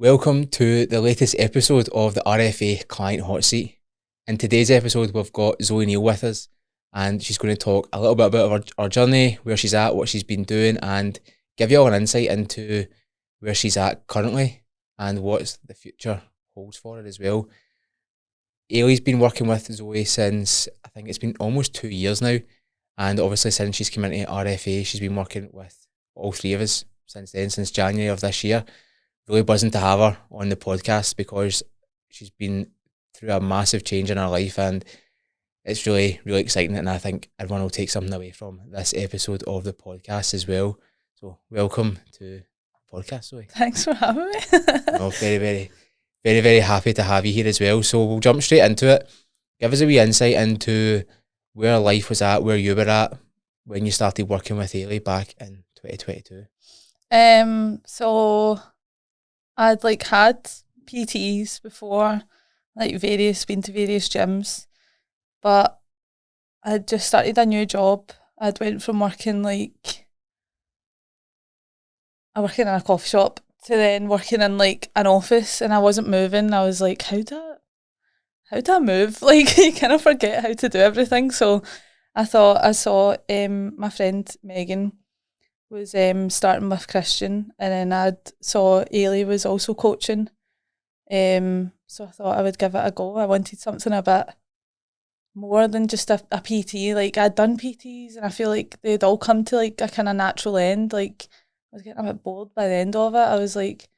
Welcome to the latest episode of the RFA Client Hot Seat. In today's episode, we've got Zoe Neill with us, and she's going to talk a little bit about her journey, where she's at, what she's been doing, and give you all an insight into where she's at currently and what the future holds for her as well. Ailey's been working with Zoe since, I think it's been almost 2 years now, and obviously since she's come into RFA, she's been working with all three of us since then, since January of this year. Really buzzing to have her on the podcast because she's been through a massive change in her life, and it's really, really exciting, and I think everyone will take something away from this episode of the podcast as well. So welcome to the podcast, Zoe. Thanks for having me. No, very happy to have you here as well. So we'll jump straight into it. Give us a wee insight into where life was at, where you were at when you started working with Ailey back in 2022. So I'd had PTs before, been to various gyms, but I'd just started a new job. I'd went from working in a coffee shop to then working in an office, and I wasn't moving. I was like, how do I move? You kind of forget how to do everything. So I saw my friend Megan was starting with Christian, and then I saw Ailey was also coaching. So I thought I would give it a go. I wanted something a bit more than just a PT. I'd done PTs, and I feel like they'd all come to a kind of natural end. I was getting a bit bored by the end of it. I was like,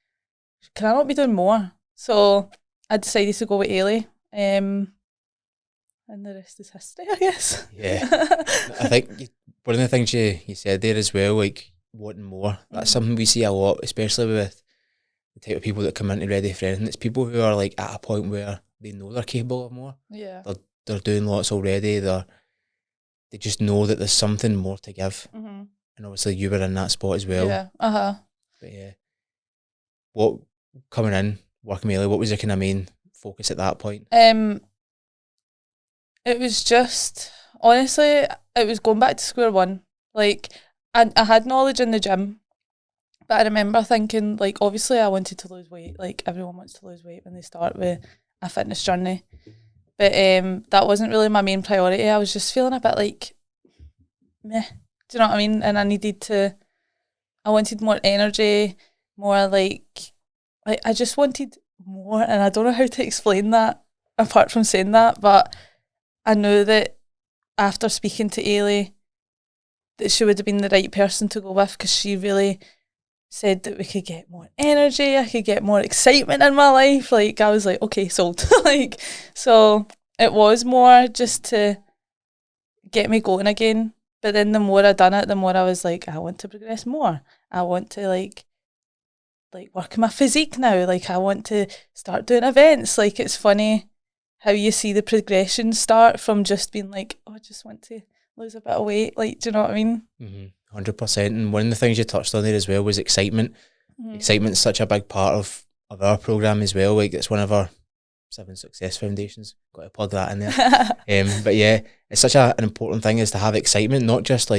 can I not be doing more? So I decided to go with Ailey. And the rest is history, I guess. Yeah. I think one of the things you said there as well, wanting more, that's something we see a lot, especially with the type of people that come into Ready for Anything. It's people who are at a point where they know they're capable of more. Yeah. They're doing lots already. They just know that there's something more to give. Mm-hmm. And obviously you were in that spot as well. Yeah. But yeah. What, coming in, working with Ailey, what was your kind of main focus at that point? It was just, honestly, it was going back to square one. I had knowledge in the gym, but I remember thinking, obviously I wanted to lose weight. Everyone wants to lose weight when they start with a fitness journey. But that wasn't really my main priority. I was just feeling a bit meh. Do you know what I mean? And I wanted more energy, more I just wanted more, and I don't know how to explain that apart from saying that, but I knew that after speaking to Ailey that she would have been the right person to go with, because she really said that we could get more energy, I could get more excitement in my life. I was like, okay, sold. So it was more just to get me going again. But then the more I done it, the more I was like, I want to progress more. I want to work my physique now. I want to start doing events. It's funny how you see the progression start from just being I just want to lose a bit of weight. Do you know what I mean? 100%. And one of the things you touched on there as well was excitement. Mm-hmm. Excitement's such a big part of our programme as well. It's one of our 7 Success Foundations. Got to plug that in there. But yeah, it's such an important thing is to have excitement, not just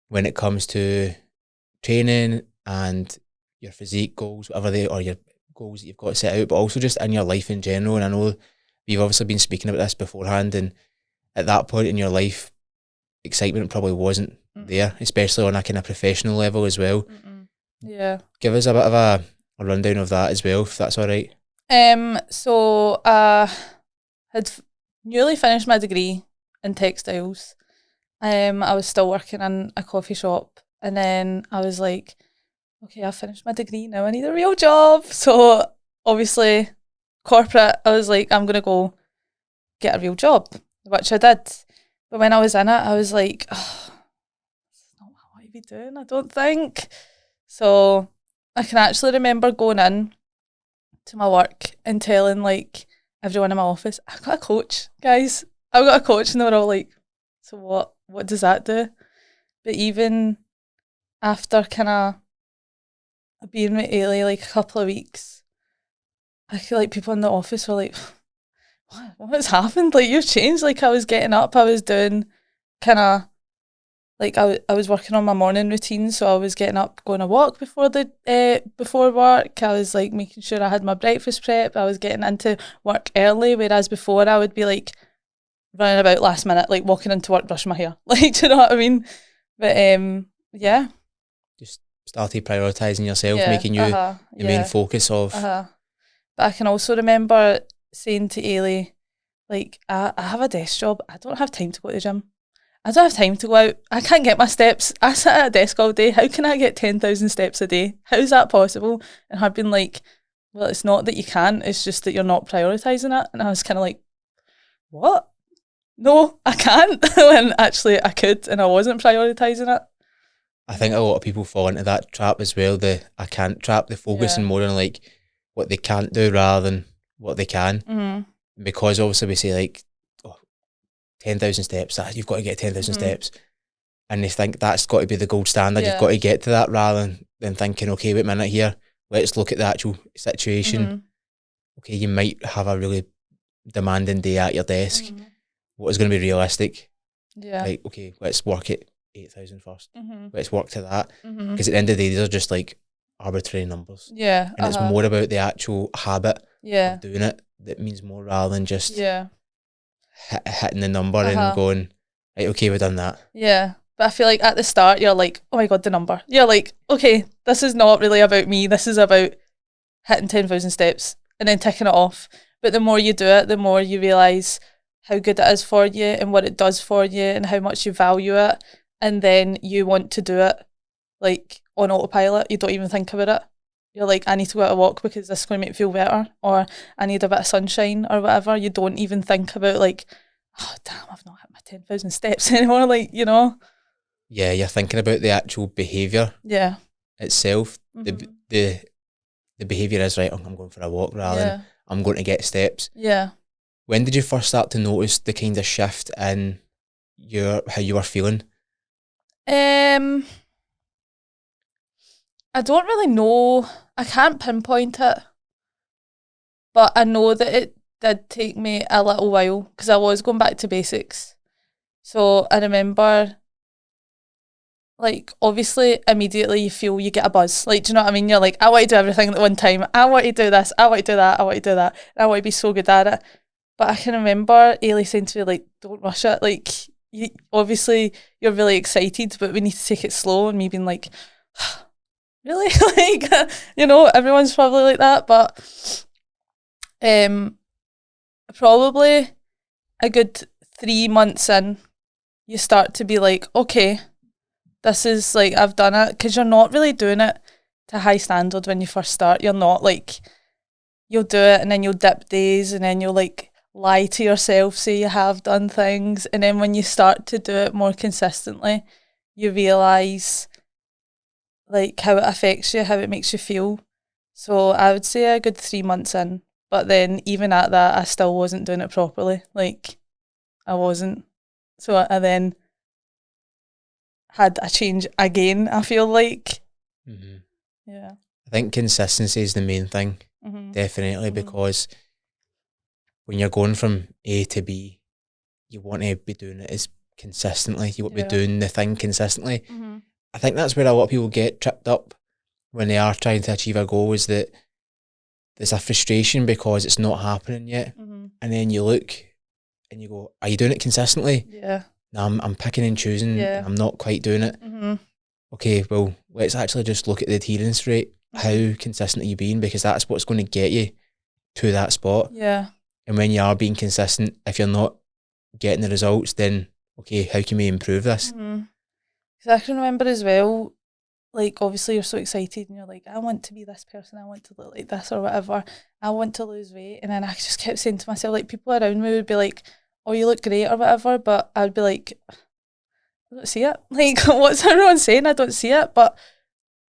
when it comes to training and your physique goals, or your goals that you've got set out, but also just in your life in general. And I know we've obviously been speaking about this beforehand, and at that point in your life, excitement probably wasn't there, especially on a kind of professional level as well. Yeah. Give us a bit of a rundown of that as well, if that's all right. So I had newly finished my degree in textiles. I was still working in a coffee shop, and then I was like, okay, I've finished my degree, now I need a real job. So obviously corporate, I was like, I'm going to go get a real job, which I did. But when I was in it, I was like, oh, this is not what I want to be doing, I don't think. So I can actually remember going in to my work and telling everyone in my office, I've got a coach, guys. I've got a coach. And they were all like, so what does that do? But even after kind of being with Ailey a couple of weeks, I feel people in the office were like, what has happened? You've changed. I was getting up, I was doing kind of like I was working on my morning routine, so I was getting up, going a walk before work. I was like making sure I had my breakfast prep. I was getting into work early, whereas before I would be like running about last minute, like walking into work, brushing my hair. Like, do you know what I mean? But yeah. Just started prioritising yourself, Yeah. making you the main Yeah. focus of. But I can also remember saying to Ailey, like, I have a desk job. I don't have time to go to the gym. I don't have time to go out. I can't get my steps. I sit at a desk all day. How can I get 10,000 steps a day? How is that possible? And her being like, well, it's not that you can't, it's just that you're not prioritising it. And I was kind of like, what? No, I can't. When actually I could, and I wasn't prioritising it. I think a lot of people fall into that trap as well, the I can't trap, the focusing more on like what they can't do rather than what they can. Mm-hmm. Because obviously we say like, 10,000 steps, you've got to get 10,000 steps. And they think that's got to be the gold standard. You've got to get to that rather than thinking, okay, wait a minute here, let's look at the actual situation. Okay, you might have a really demanding day at your desk. What is going to be realistic? Yeah. Like, okay, let's work at 8,000 first. Let's work to that. Because at the end of the day, these are just like arbitrary numbers. Yeah. And it's more about the actual habit of doing it that means more rather than just hitting the number and going, right, okay, we've done that. Yeah. But I feel like at the start, you're like, oh my God, the number. You're like, okay, this is not really about me. This is about hitting 10,000 steps and then ticking it off. But the more you do it, the more you realise how good it is for you and what it does for you and how much you value it. And then you want to do it like on autopilot. You don't even think about it. You're like, I need to go out a walk because this is going to make me feel better, or I need a bit of sunshine or whatever. You don't even think about like, oh damn, I've not hit my 10,000 steps anymore. Like, you know. Yeah, you're thinking about the actual behaviour. Yeah. Itself. The behaviour is right. I'm going for a walk rather than I'm going to get steps. Yeah. When did you first start to notice the kind of shift in how you were feeling? I don't really know. I can't pinpoint it. But I know that it did take me a little while because I was going back to basics. So I remember, like, obviously, immediately you feel you get a buzz. Like, do you know what I mean? You're like, I want to do everything at one time. I want to do this. I want to do that. I want to do that. And I want to be so good at it. But I can remember Ailey saying to me, like, don't rush it. Like, obviously, you're really excited, but we need to take it slow. And me being like, really? Like, you know, everyone's probably like that. But probably a good 3 months in, you start to be like, okay, this is like, I've done it. Because you're not really doing it to high standard when you first start. You're not like, you'll do it and then you'll dip days and then you'll like lie to yourself, say you have done things. And then when you start to do it more consistently, you realise like how it affects you, how it makes you feel. So I would say a good 3 months in. But then even at that, I still wasn't doing it properly. Like, I wasn't. So I then had a change again, I feel like. Yeah. I think consistency is the main thing, definitely, because when you're going from A to B, you want to be doing it as consistently. You want to be doing the thing consistently. I think that's where a lot of people get tripped up when they are trying to achieve a goal, is that there's a frustration because it's not happening yet. And then you look and you go, are you doing it consistently? Yeah. No, I'm picking and choosing and I'm not quite doing it. Okay, well, let's actually just look at the adherence rate. How consistent are you being? Because that's what's going to get you to that spot. Yeah. And when you are being consistent, if you're not getting the results, then, okay, how can we improve this? Because I can remember as well, like, obviously you're so excited and you're like, I want to be this person, I want to look like this or whatever, I want to lose weight. And then I just kept saying to myself, like, people around me would be like, oh, you look great or whatever, but I'd be like, I don't see it. Like, what's everyone saying? I don't see it. But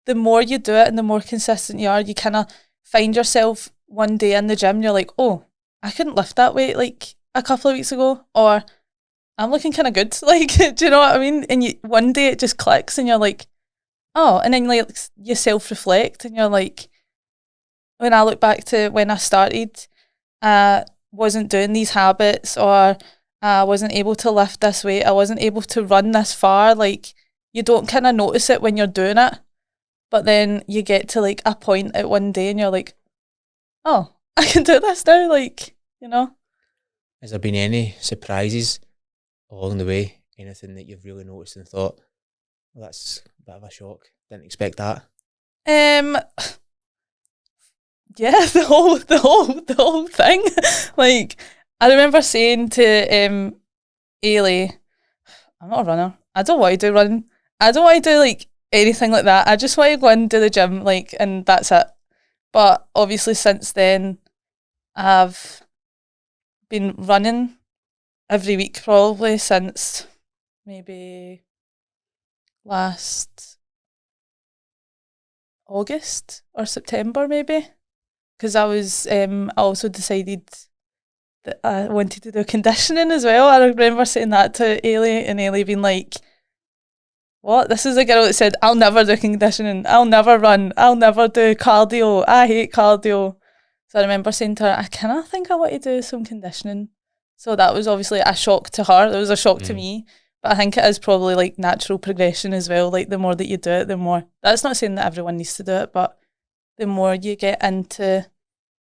the more you do it and the more consistent you are, you kind of find yourself one day in the gym, you're like, oh, I couldn't lift that weight like a couple of weeks ago, or I'm looking kind of good. Like, do you know what I mean? And one day it just clicks and you're like, oh, and then like you self-reflect and you're like, when I look back to when I started, I wasn't doing these habits, or I wasn't able to lift this weight, I wasn't able to run this far. Like, you don't kind of notice it when you're doing it, but then you get to like a point at one day and you're like, oh, I can do this now, like, you know. Has there been any surprises along the way? Anything that you've really noticed and thought, well, that's a bit of a shock, didn't expect that? Yeah, the whole thing. Like, I remember saying to Ailey, I'm not a runner. I don't want to do running. I don't want to do like anything like that. I just want to go and do the gym, like, and that's it. But obviously since then, I've been running every week probably since maybe last August or September maybe. Because I also decided that I wanted to do conditioning as well. I remember saying that to Ailey and Ailey being like, what? This is a girl that said, I'll never do conditioning. I'll never run. I'll never do cardio. I hate cardio. So I remember saying to her, I kind of think I want to do some conditioning. So that was obviously a shock to her. It was a shock to me. But I think it is probably like natural progression as well. Like the more that you do it, the more, that's not saying that everyone needs to do it, but the more you get into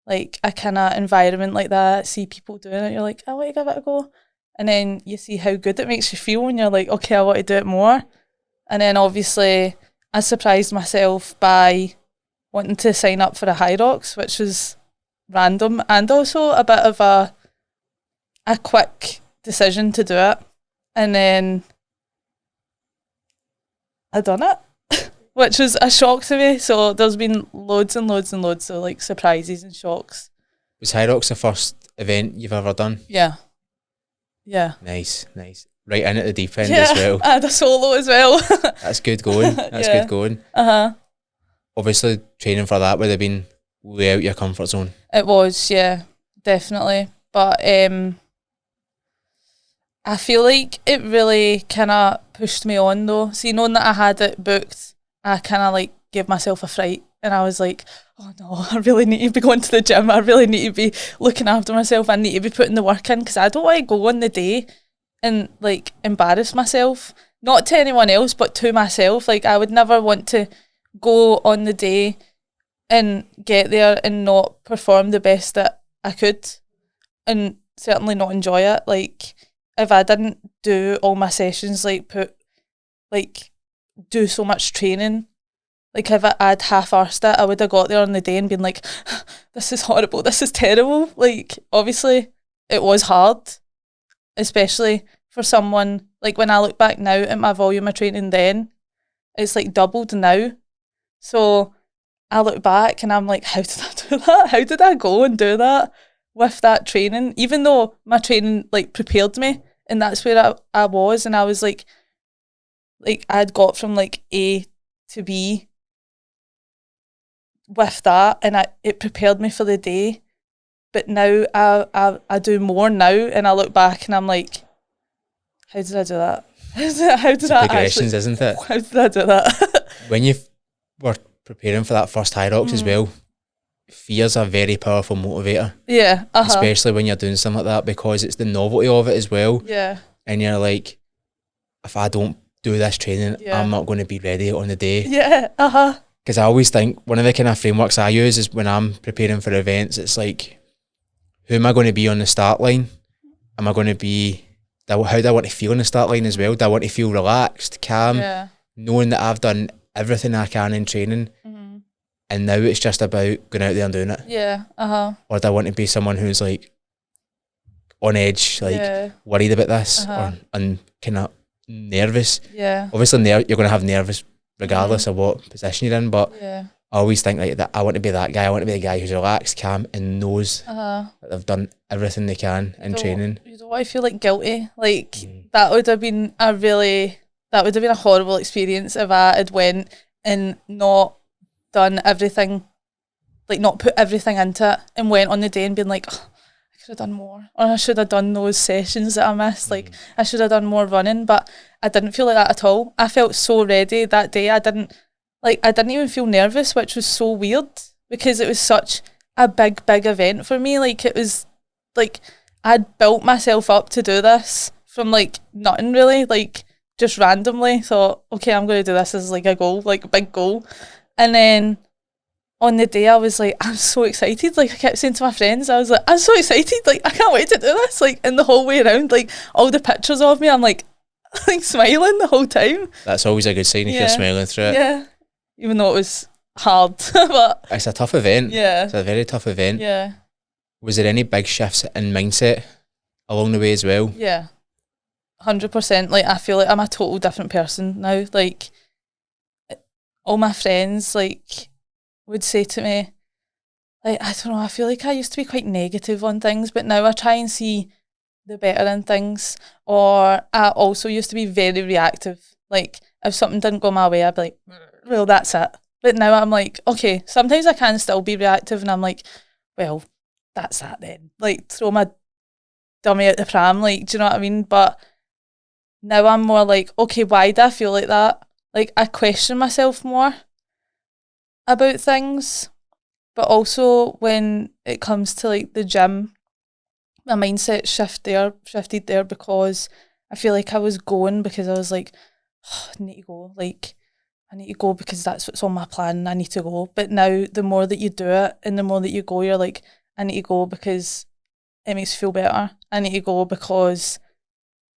like a kind of environment like that, see people doing it, you're like, I want to give it a go. And then you see how good it makes you feel and you're like, okay, I want to do it more. And then obviously I surprised myself by wanting to sign up for a Hyrox, which was random and also a bit of a quick decision to do it. And then I done it, which was a shock to me. So there's been loads and loads and loads of like surprises and shocks. Was Hyrox the first event you've ever done? Yeah. Yeah. Nice. Right in at the deep end as well. I had a solo as well. That's good going. Good going. Obviously, training for that would have been way out your comfort zone. It was, yeah, definitely. But I feel like it really kind of pushed me on though. See, knowing that I had it booked, I kind of like gave myself a fright. And I was like, oh no, I really need to be going to the gym. I really need to be looking after myself. I need to be putting the work in because I don't want to go on the day and like embarrass myself. Not to anyone else, but to myself. Like I would never want to go on the day and get there and not perform the best that I could and certainly not enjoy it. Like if I didn't do all my sessions, do so much training, like if I'd half-arsed it, I would have got there on the day and been like, this is horrible, this is terrible. Like obviously it was hard, especially for someone, like when I look back now at my volume of training then, it's like doubled now. So I look back and I'm like, how did I do that? How did I go and do that with that training? Even though my training like prepared me and that's where I was, and I was like I'd got from like A to B with that, and it prepared me for the day. But now I do more now, and I look back and I'm like, how did I do that? How did I progressions, isn't it? How did I do that? When you were preparing for that first Hyrox as well, fear's a very powerful motivator. Yeah, especially when you're doing something like that, because it's the novelty of it as well. Yeah. And you're like, if I don't do this training, I'm not going to be ready on the day. Yeah, Because I always think one of the kind of frameworks I use is when I'm preparing for events, it's like, who am I going to be on the start line? Am I going to be, how do I want to feel on the start line as well? Do I want to feel relaxed, calm, knowing that I've done everything I can in training, and now it's just about going out there and doing it? Yeah, Or do I want to be someone who's like on edge, like worried about this, and kind of nervous? Yeah. Obviously, you're going to have nervous regardless of what position you're in, but I always think like that. I want to be that guy. I want to be the guy who's relaxed, calm, and knows that they've done everything they can in training. You don't want to feel like guilty. Like that would have been a horrible experience if I had went and not done everything, like not put everything into it, and went on the day and been like, oh, I could have done more, or I should have done those sessions that I missed. Like I should have done more running, but I didn't feel like that at all. I felt so ready that day. I didn't even feel nervous, which was so weird because it was such a big event for me. Like it was like I'd built myself up to do this from like nothing really, like just randomly thought, okay, I'm going to do this as like a goal, like a big goal. And then on the day I was like, I'm so excited. Like I kept saying to my friends, I was like, I'm so excited. Like I can't wait to do this. Like in the whole way around, like all the pictures of me, I'm like smiling the whole time. That's always a good sign if you're smiling through it. Yeah. Even though it was hard. But it's a tough event. Yeah. It's a very tough event. Yeah. Was there any big shifts in mindset along the way as well? Yeah. 100%. Like I feel like I'm a total different person now. Like all my friends like would say to me, like, I don't know, I feel like I used to be quite negative on things, but now I try and see the better in things. Or I also used to be very reactive. Like if something didn't go my way, I'd be like, well, that's it. But now I'm like, okay, sometimes I can still be reactive and I'm like, well, that's that then. Like throw my dummy out the pram, like, do you know what I mean? But now I'm more like, okay, why do I feel like that? Like I question myself more about things. But also when it comes to like the gym, my mindset shifted there because I feel like I was going because I was like, oh, I need to go. Like I need to go because that's what's on my plan. I need to go. But now the more that you do it and the more that you go, you're like, I need to go because it makes me feel better. I need to go because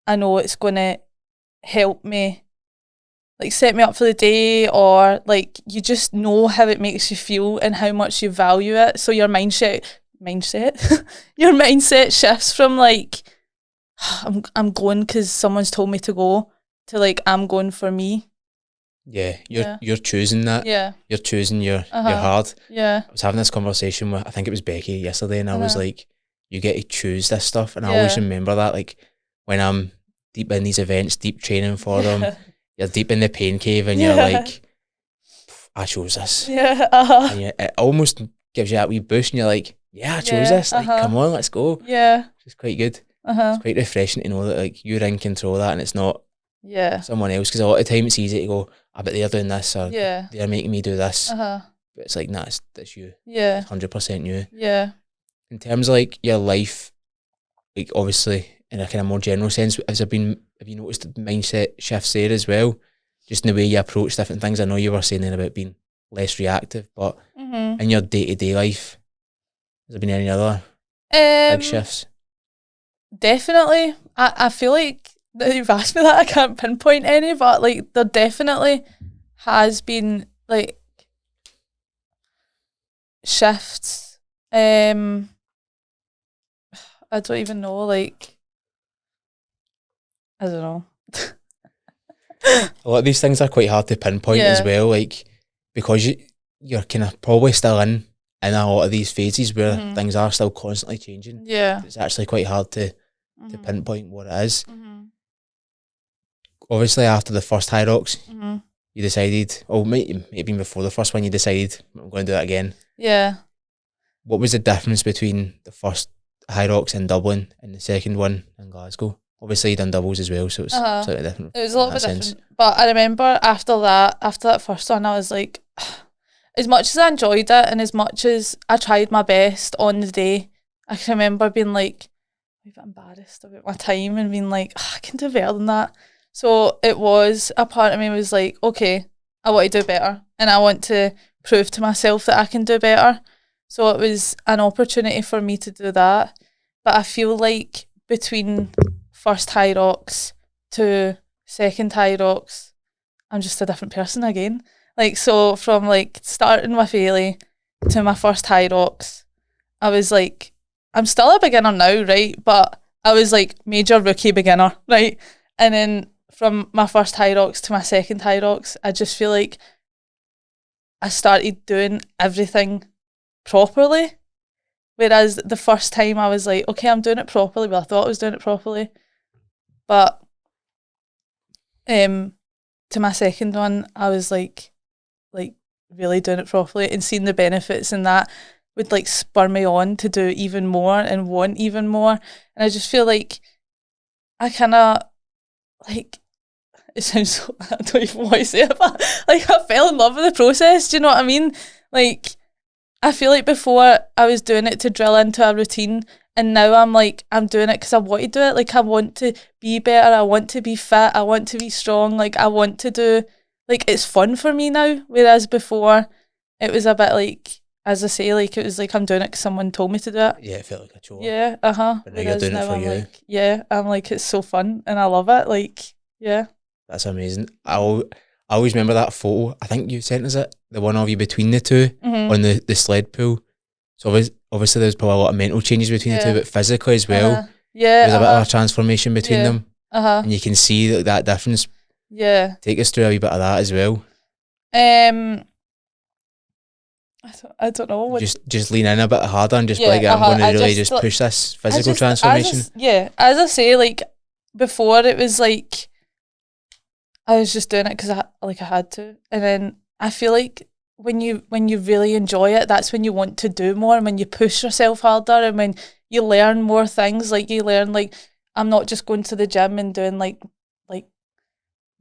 I know it's going to help me, like set me up for the day, or like you just know how it makes you feel and how much you value it. So your mindset your mindset shifts from like I'm going because someone's told me to go to like I'm going for me. Yeah, you're choosing that. Yeah, you're choosing your hard. Yeah, I was having this conversation with, I think it was Becky yesterday, and I was like, you get to choose this stuff, and I always remember that. Like when I'm deep in these events, deep training for them, you're deep in the pain cave, and you're like, I chose this. Yeah, and it almost gives you that wee boost, and you're like, yeah, I chose this. Like, come on, let's go. Yeah, it's quite good. It's quite refreshing to know that like you're in control of that, and it's not someone else. Because a lot of time it's easy to go, I bet they're doing this, or they're making me do this. But it's like, nah, that's you. Yeah, 100% you. Yeah. In terms of like your life, like obviously in a kind of more general sense, have you noticed the mindset shifts there as well? Just in the way you approach different things. I know you were saying then about being less reactive, but in your day-to-day life, has there been any other big shifts? Definitely. I feel like that you've asked me that, I can't pinpoint any, but like there definitely has been like shifts. I don't even know, like I don't know. A lot of these things are quite hard to pinpoint as well, like because you're kind of probably still in a lot of these phases where things are still constantly changing. Yeah, it's actually quite hard to pinpoint what it is. Obviously, after the first Hyrox, you decided, or maybe before the first one, you decided I'm going to do it again. Yeah. What was the difference between the first Hyrox in Dublin and the second one in Glasgow? Obviously, you done doubles as well, so it's slightly different. It was a little bit different. But I remember after that first one, I was like, as much as I enjoyed it and as much as I tried my best on the day, I can remember being like a bit embarrassed about my time and being like, I can do better than that. So it was, a part of me was like, okay, I want to do better and I want to prove to myself that I can do better. So it was an opportunity for me to do that. But I feel like between first Hyrox to second Hyrox, I'm just a different person again. Like, so from like starting with Ailey to my first Hyrox, I was like, I'm still a beginner now, right? But I was like major rookie beginner, right? And then from my first Hyrox to my second Hyrox, I just feel like I started doing everything properly. Whereas the first time I was like, okay, I'm doing it properly. Well, I thought I was doing it properly. But to my second one, I was like really doing it properly, and seeing the benefits in that would like spur me on to do even more and want even more. And I just feel like I kind of like, it sounds so, I don't even want to say it, but like I fell in love with the process. Do you know what I mean? Like I feel like before I was doing it to drill into a routine, And now I'm like, I'm doing it because I want to do it. Like, I want to be better. I want to be fit. I want to be strong. Like, I want to do, like, it's fun for me now. Whereas before, it was a bit like, as I say, like, it was like I'm doing it because someone told me to do it. Yeah, it felt like a chore. Yeah, But now you're doing it for I'm you. like, yeah, I'm like, it's so fun and I love it. Like, yeah. That's amazing. I always remember that photo. I think you sent us it, the one of you between the two on the sled pool. So obviously there's probably a lot of mental changes between the two, but physically as well. Yeah, there's a bit of a transformation between them, and you can see that difference. Yeah. Take us through a wee bit of that as well. I don't know. Just lean in a bit harder and just be like, I'm going to really just push this physical transformation. As I say, like before it was like I was just doing it because I had to, and then I feel like when you really enjoy it, that's when you want to do more, and when you push yourself harder, and when you learn more things. Like you learn, like I'm not just going to the gym and doing like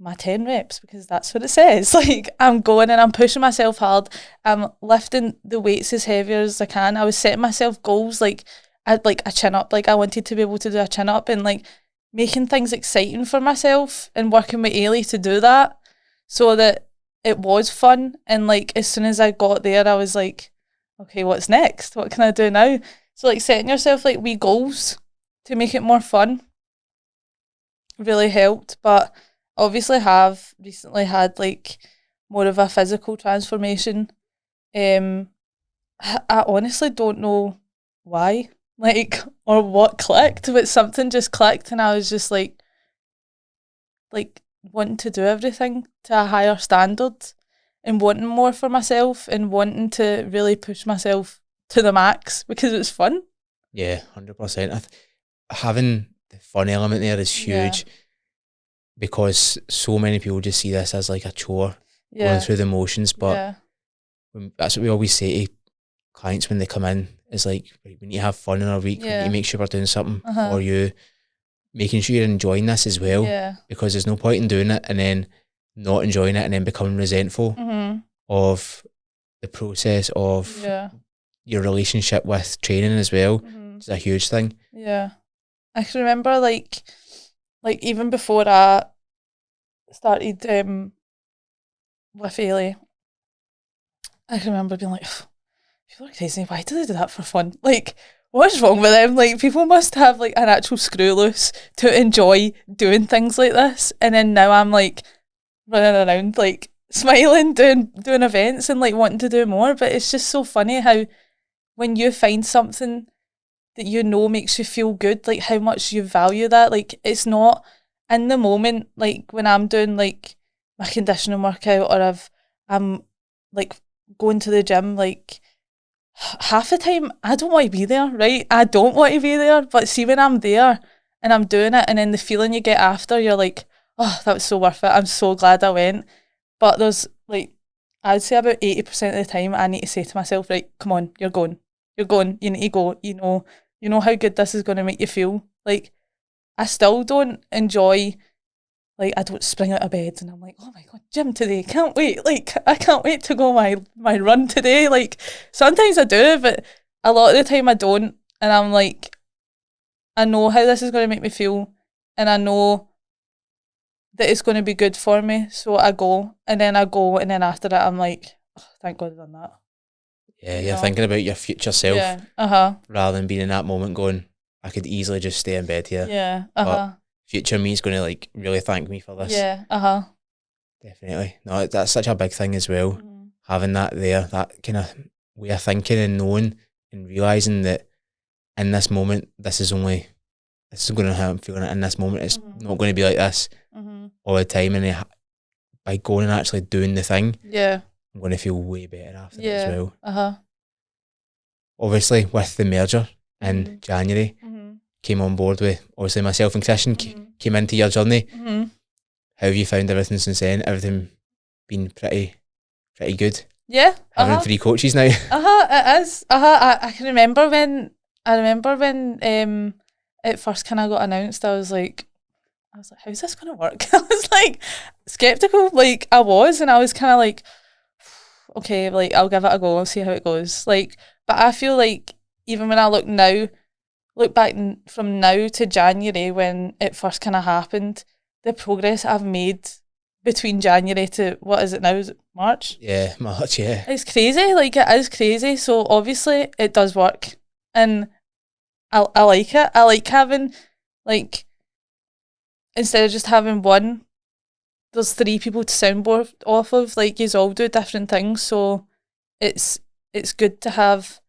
my 10 reps because that's what it says. Like I'm going and I'm pushing myself hard. I'm lifting the weights as heavier as I can. I was setting myself goals like I'd like a chin up. Like I wanted to be able to do a chin up and like making things exciting for myself and working with Ailey to do that so that it was fun. And like as soon as I got there, I was like, okay, what's next? What can I do now? So like setting yourself like wee goals to make it more fun really helped. But obviously have recently had like more of a physical transformation. I honestly don't know why, like, or what clicked, but something just clicked and I was just like wanting to do everything to a higher standard and wanting more for myself and wanting to really push myself to the max because it's fun. Yeah, 100%. Having the fun element there is huge. Yeah. Because so many people just see this as like a chore, going through the motions. But that's what we always say to clients when they come in, is like, we need to have fun in our week. We need to make sure we're doing something for you, making sure you're enjoying this as well. Yeah. Because there's no point in doing it and then not enjoying it and then becoming resentful of the process of your relationship with training as well. It's a huge thing. Yeah. I can remember like even before I started with Ailey, I can remember being like, people are crazy, why do they do that for fun? Like, what's wrong with them? Like, people must have like an actual screw loose to enjoy doing things like this. And then now I'm like running around like smiling, doing events and like wanting to do more. But it's just so funny how when you find something that you know makes you feel good, like how much you value that. Like it's not in the moment, like when I'm doing like my conditioning workout or I'm like going to the gym, like half the time I don't want to be there, right? I don't want to be there. But see, when I'm there and I'm doing it and then the feeling you get after, you're like, oh, that was so worth it. I'm so glad I went. But there's like, I'd say about 80% of the time I need to say to myself, right, come on, you're going, you need to go, you know how good this is going to make you feel. Like, I still don't enjoy, like, I don't spring out of bed and I'm like, oh my God, gym today, can't wait. Like, I can't wait to go my run today. Like, sometimes I do, but a lot of the time I don't. And I'm like, I know how this is going to make me feel and I know that it's going to be good for me. So I go and then after that I'm like, oh, thank God I've done that. Yeah, you're thinking about your future self rather than being in that moment going, I could easily just stay in bed here. Yeah, but future me is going to like really thank me for this. Yeah, definitely. No, that's such a big thing as well. Having that there, that kind of way of thinking and knowing and realising that in this moment, this is going to how I'm feeling it in this moment. It's not going to be like this all the time. And by going and actually doing the thing, I'm going to feel way better after it as well. Obviously, with the merger in January, came on board with, obviously myself and Christian came into your journey. How have you found everything since then? Everything been pretty good? Yeah. Having 3 coaches now. It is. I can remember when it first kind of got announced, I was like, how's this going to work? I was like skeptical, like I was, and I was kind of like, okay, like I'll give it a go, I'll see how it goes. Like, but I feel like even when I look now look back from now to January when it first kind of happened, the progress I've made between January to, what is it now? Is it March? Yeah, March, yeah. It's crazy. Like, it is crazy. So obviously it does work. And I like it. I like having, like, instead of just having one, there's 3 people to soundboard off of. Like, yous all do different things. So it's good to have,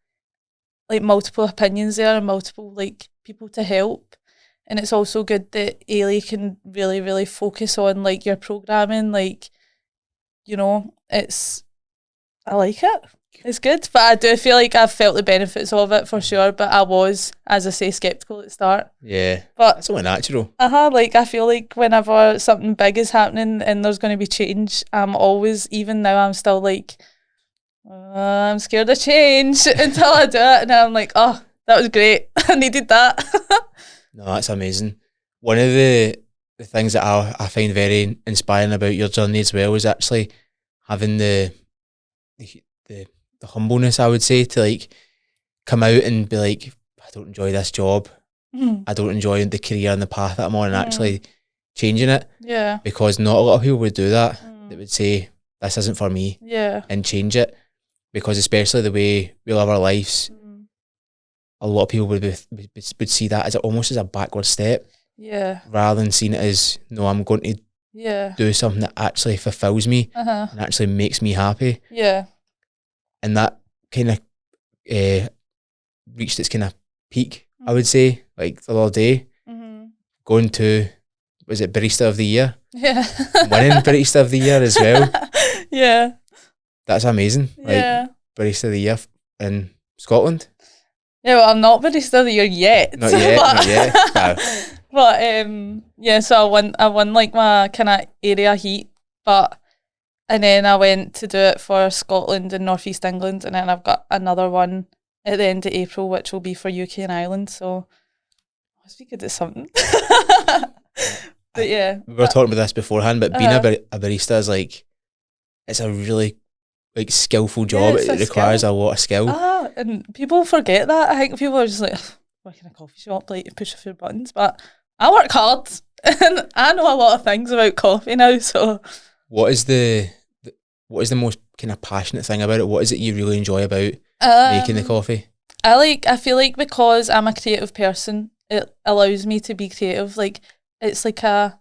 like, multiple opinions there and multiple, like, people to help. And it's also good that Ailey can really, really focus on, like, your programming. Like, you know, I like it. It's good. But I do feel like I've felt the benefits of it for sure. But I was, as I say, sceptical at the start. Yeah. But That's only natural. like, I feel like whenever something big is happening and there's going to be change, I'm always, even now, I'm still like, I'm scared of change until I do it. And then I'm like, oh, that was great. I needed that. No, that's amazing. One of the things that I find very inspiring about your journey as well is actually having the humbleness, I would say, to like come out and be like, I don't enjoy this job. I don't enjoy the career and the path that I'm on, and actually changing it. Yeah. Because not a lot of people would do that. They would say, this isn't for me. Yeah. And change it. Because especially the way we live our lives, a lot of people would see that as almost as a backward step. Yeah. Rather than seeing it as, no, I'm going to do something that actually fulfills me and actually makes me happy. Yeah. And that kind of reached its kind of peak, I would say, like the other day, going to, was it Barista of the Year? Yeah. Winning Barista of the Year as well. Yeah. That's amazing. Yeah. Like, Barista of the Year in Scotland. Yeah, well, I'm not Barista of the Year yet. Not yet, not yet. No. But yeah, so I won like my kind of area heat, and then I went to do it for Scotland and North East England, and then I've got another one at the end of April, which will be for UK and Ireland. So I must be good at something. But yeah, we were talking about this beforehand, but being a barista is like, it's a really like skillful job. Yeah, it requires a lot of skill. And people forget that. I think people are just like, work in a coffee shop, like push a few buttons, but I work hard and I know a lot of things about coffee now. So what is the most kind of passionate thing about it? What is it you really enjoy about making the coffee? I feel like because I'm a creative person, it allows me to be creative. Like, it's like if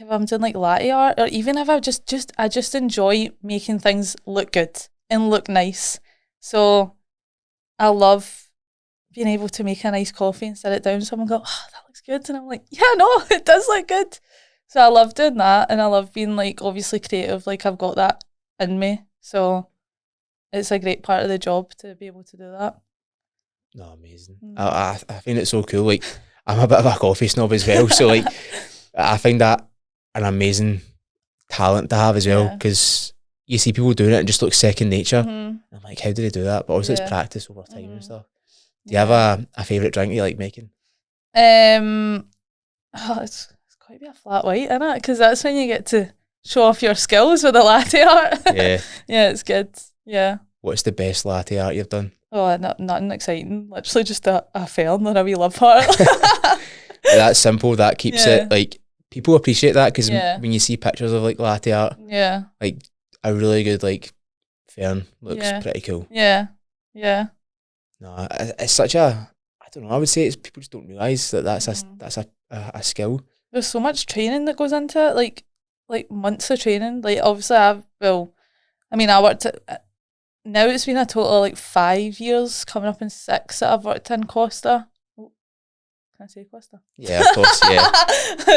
I'm doing like latte art, or even if I just enjoy making things look good and look nice. So I love being able to make a nice coffee and set it down. Someone go, oh, that looks good. And I'm like, yeah, no, it does look good. So I love doing that. And I love being like, obviously creative. Like, I've got that in me. So it's a great part of the job to be able to do that. No, amazing. I find it so cool. Like, I'm a bit of a coffee snob as well. So like, I find that an amazing talent to have as well, because you see people doing it and just looks second nature. I'm like, how do they do that? But also it's practice over time and stuff. Do you have a favourite drink you like making? It's quite a bit of flat white, isn't it? Because that's when you get to show off your skills with the latte art. Yeah. Yeah, it's good. Yeah. What's the best latte art you've done? Oh, nothing exciting. Literally just a fern and a wee love heart. That's simple. That keeps it, like, people appreciate that, because when you see pictures of like latte art, like a really good like fern looks pretty cool. Yeah. Yeah. No, it's such a, I don't know, I would say it's, people just don't realise that that's a skill. There's so much training that goes into it, like months of training. Like, obviously I worked at, now it's been a total of like 5 years, coming up in 6 that I've worked in Costa. Oh, can I say Costa? Yeah, of course, yeah.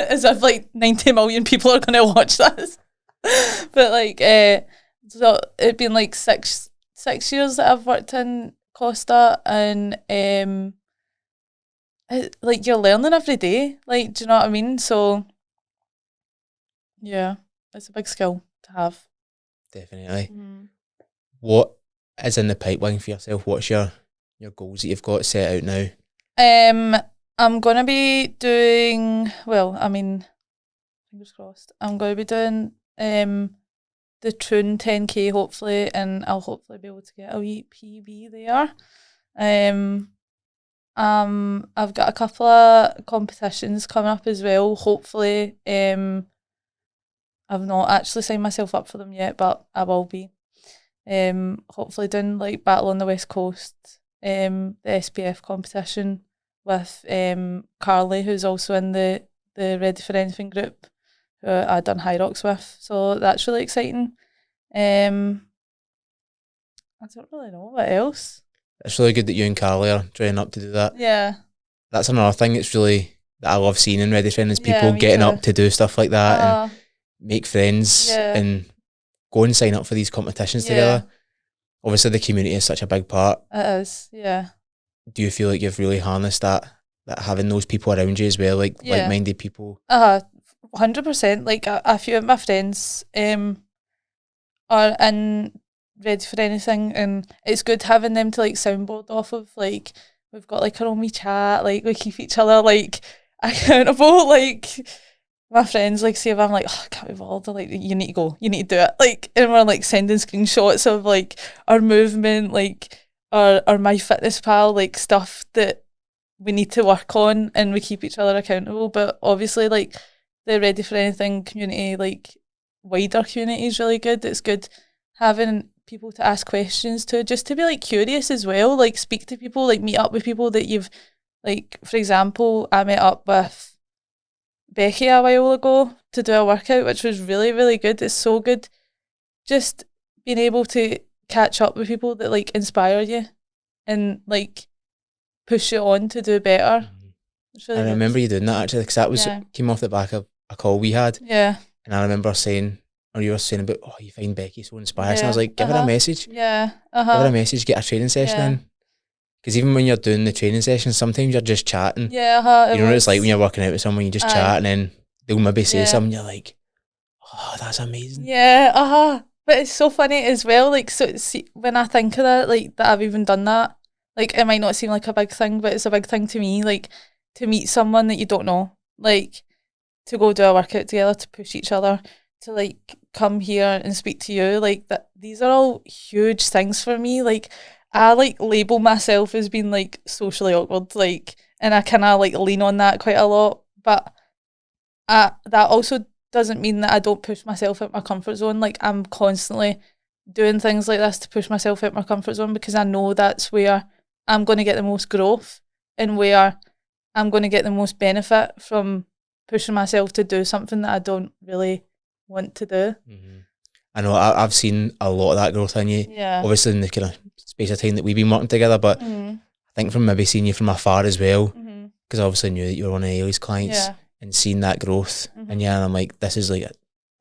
As if like 90 million people are going to watch this. But like, so it'd been like six years that I've worked in Costa, and like, you're learning every day. Like, do you know what I mean? So yeah, it's a big skill to have. Definitely. What is in the pipeline for yourself? What's your goals that you've got set out now? I'm going to be doing, well, I mean, fingers crossed, I'm going to be doing the Troon 10k hopefully, and I'll hopefully be able to get a wee PB there. I've got a couple of competitions coming up as well. Hopefully, I've not actually signed myself up for them yet, but I will be. Hopefully doing like Battle on the West Coast, the SPF competition with Carly, who's also in the Ready for Anything group, who I done Hyrox with. So that's really exciting. I don't really know what else. It's really good that you and Carly are training up to do that. Yeah. That's another thing that's really that I love seeing in Ready for Anything is Yeah, people me getting too. up to do stuff like that and make friends Yeah. and go and sign up for these competitions together. Obviously, the community is such a big part. It is, yeah. Do you feel like you've really harnessed that having those people around you as well, like like-minded people? 100%. Like a few of my friends are in Ready for Anything, and it's good having them to like soundboard off of. Like we've got like our own wee chat, like we keep each other like accountable. Like my friends like say if I'm like, oh, I can't be bothered, like you need to go, you need to do it. Like and we're like sending screenshots of like our movement, like our MyFitnessPal, like stuff that we need to work on, and we keep each other accountable. But obviously like the Ready for Anything community, like wider community is really good. It's good having people to ask questions to, just to be like curious as well, like speak to people, like meet up with people that you've like, for example, I met up with Becky a while ago to do a workout, which was really, really good. It's so good just being able to catch up with people that like inspire you and like push you on to do better. It's really I remember you doing that actually, because that was came off the back of a call we had. Yeah. And I remember saying, or you were saying about, oh, you find Becky so inspiring. And I was like, give her a message. Yeah. Give her a message, get a training session in. Because even when you're doing the training sessions, sometimes you're just chatting. Yeah. You know what it's like when you're working out with someone, you just chat and then they'll maybe say something, you're like, oh, that's amazing. Yeah. But it's so funny as well. Like, so see, when I think of that, like that I've even done that, like it might not seem like a big thing, but it's a big thing to me. Like to meet someone that you don't know, like to go do a workout together, to push each other, to like come here and speak to you, like that. These are all huge things for me. Like I like label myself as being like socially awkward, like, and I kind of like lean on that quite a lot. But that also doesn't mean that I don't push myself out my comfort zone. Like I'm constantly doing things like this to push myself out my comfort zone, because I know that's where I'm going to get the most growth and where I'm going to get the most benefit from pushing myself to do something that I don't really want to do. I know I've seen a lot of that growth in you. Yeah. Obviously in the kind of space of time that we've been working together, but I think from maybe seeing you from afar as well, because I obviously knew that you were one of Ailey's clients, and seeing that growth and and I'm like, this is like a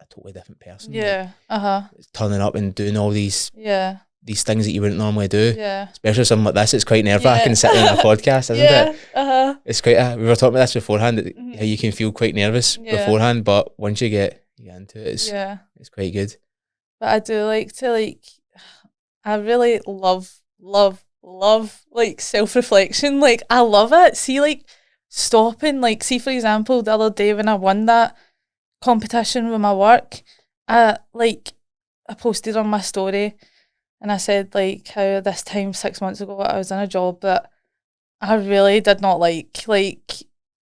totally different person. Yeah. Like, turning up and doing all these things that you wouldn't normally do. Yeah. Especially something like this, it's quite nerve-wracking sitting on a podcast, isn't it? It's quite we were talking about this beforehand, that how you can feel quite nervous beforehand, but once you get into it, it's quite good. But I do like to I really love like self-reflection. Like I love it. See, like stopping, like see for example the other day when I won that competition with my work, I posted on my story and I said like how this time 6 months ago I was in a job that I really did not like,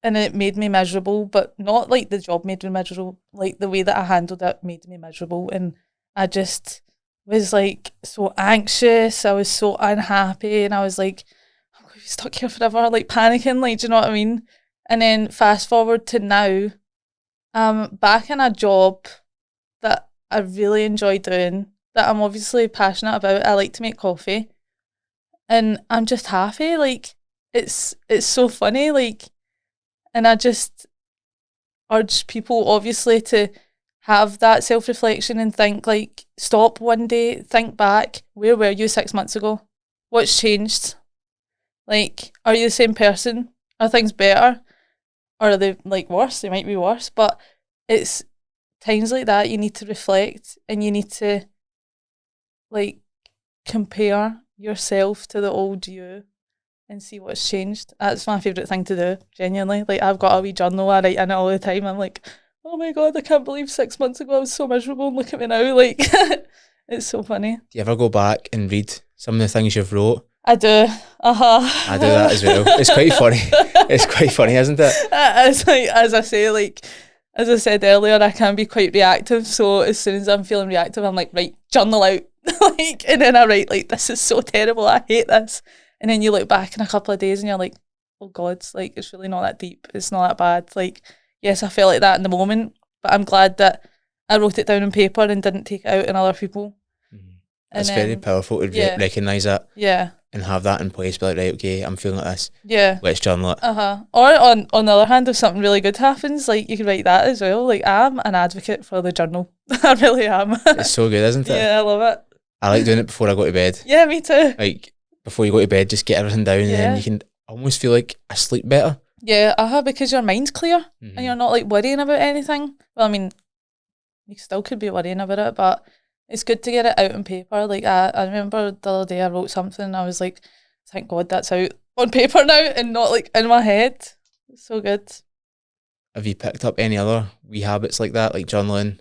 and it made me miserable, but not like the job made me miserable, like the way that I handled it made me miserable, and I just was like so anxious, I was so unhappy, and I was like, I'm going to be stuck here forever, like panicking, like, do you know what I mean? And then fast forward to now, I'm back in a job that I really enjoy doing, that I'm obviously passionate about. I like to make coffee, and I'm just happy. Like it's so funny, like, and I just urge people obviously to have that self-reflection and think, like, stop one day, think back, where were you 6 months ago? What's changed? Like, are you the same person? Are things better? Or are they like worse? They might be worse, but it's times like that you need to reflect and you need to like compare yourself to the old you and see what's changed. That's my favourite thing to do, genuinely. Like I've got a wee journal, I write in it all the time. I'm like, oh my god, I can't believe 6 months ago I was so miserable, and look at me now. Like it's so funny. Do you ever go back and read some of the things you've wrote I do. I do that as well. It's quite funny. It's quite funny, isn't it? It's like, as I say, like, as I said earlier, I can be quite reactive. So as soon as I'm feeling reactive, I'm like, right, journal out. Like, and then I write, like, this is so terrible. I hate this. And then you look back in a couple of days and you're like, oh God, like, it's really not that deep. It's not that bad. Like, yes, I felt like that in the moment, but I'm glad that I wrote it down on paper and didn't take it out on other people. It's very powerful to recognise that. Yeah. And have that in place, be like, right, okay, I'm feeling like this. Yeah. Let's journal it. Or on the other hand, if something really good happens, like, you can write that as well. Like, I'm an advocate for the journal. I really am. It's so good, isn't it? Yeah, I love it. I like doing it before I go to bed. Yeah, me too. Like, before you go to bed, just get everything down and then you can almost feel like I sleep better. Yeah, because your mind's clear and you're not, like, worrying about anything. Well, I mean, you still could be worrying about it, but it's good to get it out on paper. Like, I remember the other day I wrote something and I was like, thank God that's out on paper now and not, like, in my head. It's so good. Have you picked up any other wee habits like that, like journaling?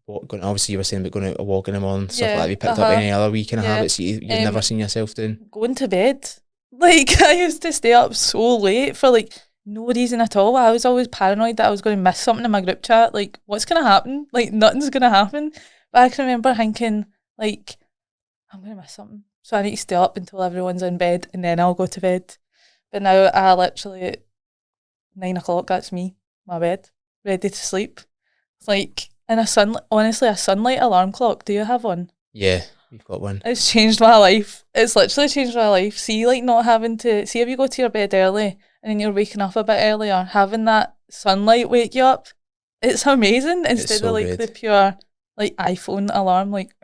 Obviously you were saying about going out a walk in the morning, stuff like that. Have you picked up any other wee kind of habits you've never seen yourself doing? Going to bed. Like, I used to stay up so late for, like, no reason at all. I was always paranoid that I was going to miss something in my group chat. Like, what's going to happen? Like, nothing's going to happen. But I can remember thinking, like, I'm going to miss something. So I need to stay up until everyone's in bed and then I'll go to bed. But now I literally, at 9 o'clock, that's me, my bed, ready to sleep. It's like, and a sunlight alarm clock. Do you have one? Yeah, we've got one. It's changed my life. It's literally changed my life. See, like, not having to, see if you go to your bed early and then you're waking up a bit earlier, having that sunlight wake you up, it's amazing. Instead of, like, the pure, like, iPhone alarm, like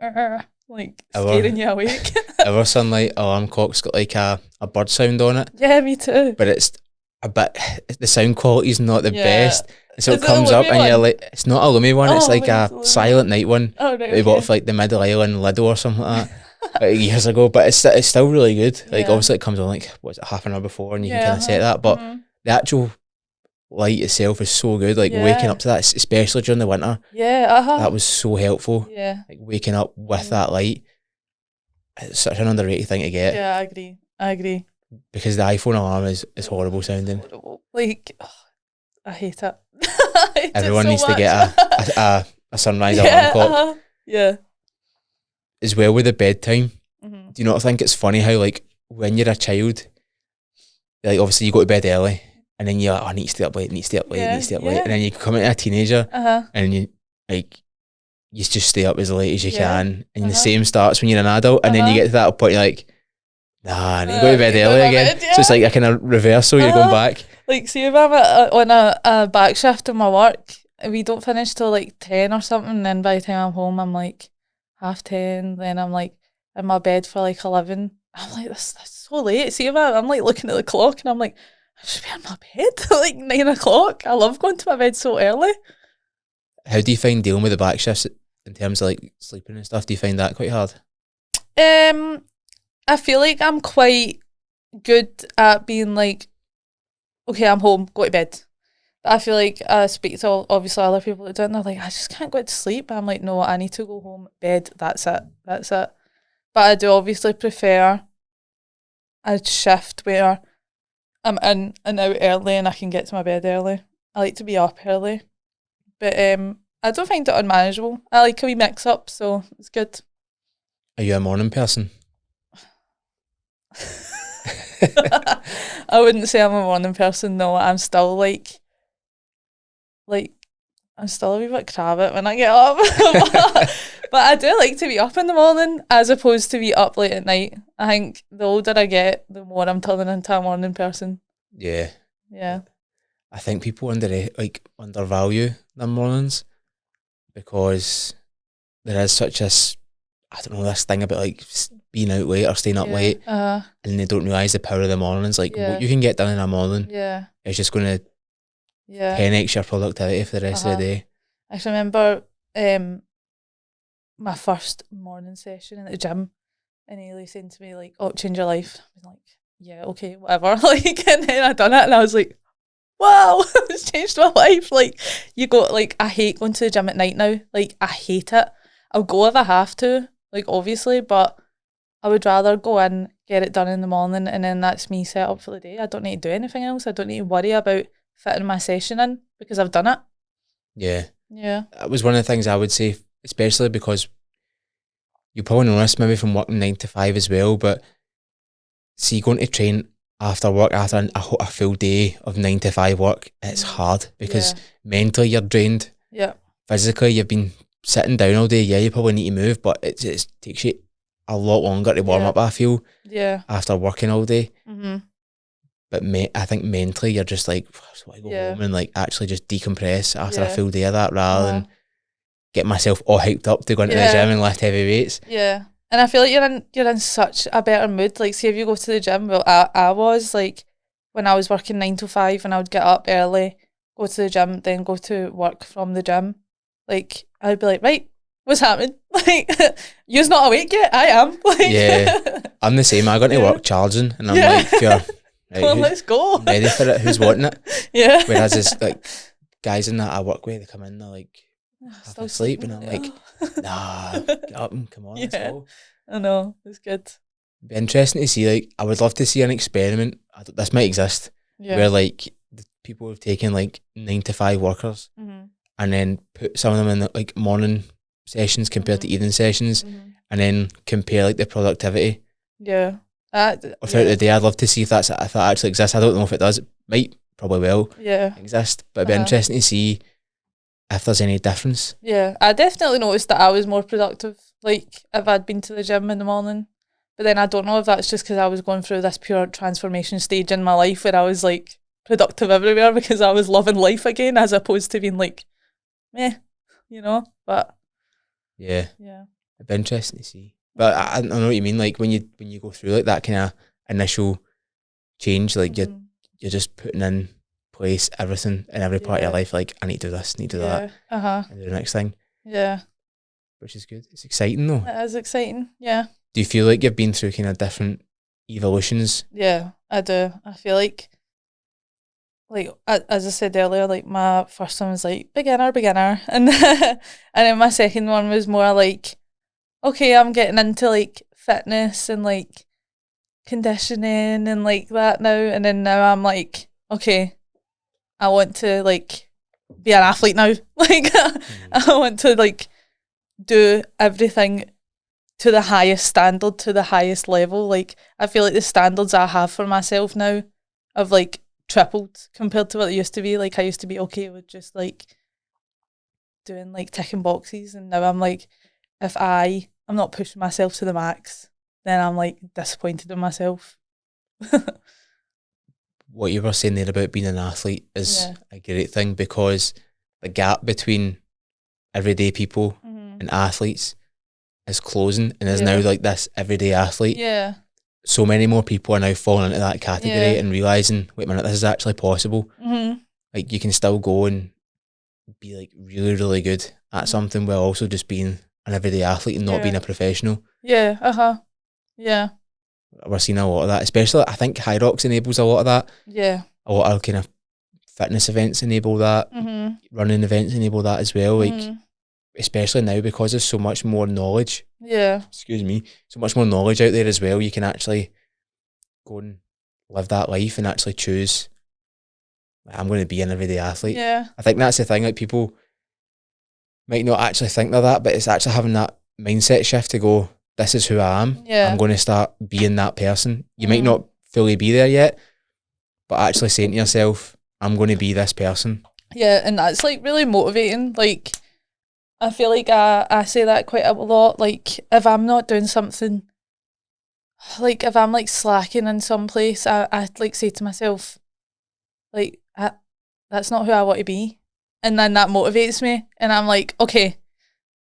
scaring you awake. Our sunlight alarm clock's got, like, a bird sound on it. Yeah, me too. But it's a bit, the sound quality's not the best. So it comes up and you're like, it's not a Lumi one, it's like a Silent Night one. Oh, right, we bought for, like, the Middle Island Lidl or something like that. Like, years ago, but it's still really good. Like, obviously it comes on, like, what's it, half an hour before and you can kind of set that, but the actual light itself is so good. Like, waking up to that, especially during the winter, that was so helpful. Like, waking up with that light, it's such an underrated thing to get. Yeah, I agree. Because the iPhone alarm is horrible sounding. Horrible. Like, I hate it. Everyone needs to get a sunrise alarm clock. Yeah. As well with the bedtime, do you not think it's funny how, like, when you're a child, like, obviously you go to bed early and then you're like, oh, I need to stay up late, and then you come into a teenager and you, like, you just stay up as late as you can, and the same starts when you're an adult, and then you get to that point, you're like, nah, I need to go to bed early again. So it's like a kind of reversal, you're going back. Like, see, if I'm on a back shift in my work, we don't finish till, like, 10 or something, and then by the time I'm home, I'm like 10:30, then I'm, like, in my bed for, like, 11. I'm like, that's so late. See, if I'm, like, looking at the clock and I'm like, I should be in my bed at, like, 9 o'clock. I love going to my bed so early. How do you find dealing with the back shifts in terms of, like, sleeping and stuff? Do you find that quite hard? I feel like I'm quite good at being like, okay, I'm home, go to bed. But I feel like I speak to obviously other people that do it and they're like, I just can't go to sleep. I'm like, no, I need to go home, bed, that's it. But I do obviously prefer a shift where I'm in and out early and I can get to my bed early. I like to be up early. But I don't find it unmanageable. I like a wee mix up, so it's good. Are you a morning person? I wouldn't say I'm a morning person, no. I'm still like I'm still a wee bit crabbit when I get up. but I do like to be up in the morning as opposed to be up late at night. I think the older I get, the more I'm turning into a morning person. Yeah. Yeah. I think people undervalue their mornings because there is such this thing about, like, being out late or staying up late, and they don't realise the power of the mornings. Like, what you can get done in a morning is just going to 10x your productivity for the rest of the day. I can remember my first morning session in the gym, and Neill saying to me, like, oh, change your life. I was like, yeah, okay, whatever. Like, and then I done it, and I was like, wow, it's changed my life. Like, I hate going to the gym at night now. Like, I hate it. I'll go if I have to, like, obviously, but I would rather go in, get it done in the morning, and then that's me set up for the day. I don't need to do anything else. I don't need to worry about fitting my session in because I've done it. Yeah. Yeah. That was one of the things I would say, especially because you probably know this maybe from working 9 to 5 as well, but see, going to train after work, after a full day of 9 to 5 work, it's hard because mentally you're drained. Yeah. Physically, you've been sitting down all day. Yeah, you probably need to move, but it takes you a lot longer to warm up, I feel, after working all day. Mm-hmm. But I think mentally you're just like, so I go home and like actually just decompress after a full day of that rather than get myself all hyped up to go into the gym and lift heavy weights. Yeah. And I feel like you're in such a better mood. Like, see, if you go to the gym, well, I was like, when I was working 9 to 5 and I would get up early, go to the gym, then go to work from the gym. Like, I'd be like, right, what's happening? Like, you're not awake yet? I am. Like, yeah, I'm the same. I got to work charging and I'm like, right, well, let's go. I'm ready for it. Who's wanting it? Yeah. Whereas it's like guys in that I work with, they come in, they're like, half asleep, and I'm like, nah, get up and come on, let's go. I know, it's good. It'd be interesting to see, like, I would love to see an experiment, this might exist, where like the people have taken like 9 to 5 workers and then put some of them in the, like morning sessions compared to evening sessions and then compare like the productivity. Yeah. Throughout the day. I'd love to see if that actually exists. I don't know if it does. It might, probably will exist, but it'd be interesting to see if there's any difference. Yeah, I definitely noticed that I was more productive, like, if I'd been to the gym in the morning. But then I don't know if that's just because I was going through this pure transformation stage in my life where I was, like, productive everywhere because I was loving life again as opposed to being, like, meh, you know? But, yeah. It'd be interesting to see. But I know what you mean, like, when you go through, like, that kind of initial change, like, you're just putting in place everything in every part of your life, like, I need to do this, need to do that, and do the next thing. Yeah. Which is good. It's exciting though. It is exciting, yeah. Do you feel like you've been through kind of different evolutions? Yeah, I do. I feel like as I said earlier, like my first one was like beginner, and and then my second one was more like, okay, I'm getting into like fitness and like conditioning and like that now, and then now I'm like, okay, I want to like be an athlete now. Like I want to like do everything to the highest standard, to the highest level. Like I feel like the standards I have for myself now have like tripled compared to what it used to be. Like I used to be okay with just like doing like ticking boxes, and now I'm like, if I'm not pushing myself to the max, then I'm like disappointed in myself. What you were saying there about being an athlete is a great thing, because the gap between everyday people and athletes is closing, and is now like this everyday athlete. Yeah. So many more people are now falling into that category and realising, wait a minute, this is actually possible. Like you can still go and be like really, really good at something while also just being an everyday athlete and not being a professional. Yeah, yeah. We're seeing a lot of that, especially I think Hyrox enables a lot of that. Yeah. A lot of kind of fitness events enable that. Running events enable that as well. Like especially now, because there's so much more knowledge. Yeah. Excuse me. So much more knowledge out there as well. You can actually go and live that life and actually choose, I'm going to be an everyday athlete. Yeah. I think that's the thing. Like people might not actually think they're that, but it's actually having that mindset shift to go, this is who I am. Yeah. I'm going to start being that person. You might not fully be there yet, but actually saying to yourself, I'm going to be this person. Yeah, and that's like really motivating. Like I feel like I say that quite a lot. Like if I'm not doing something, like if I'm like slacking in some place, I like say to myself, like that's not who I want to be. And then that motivates me, and I'm like, okay,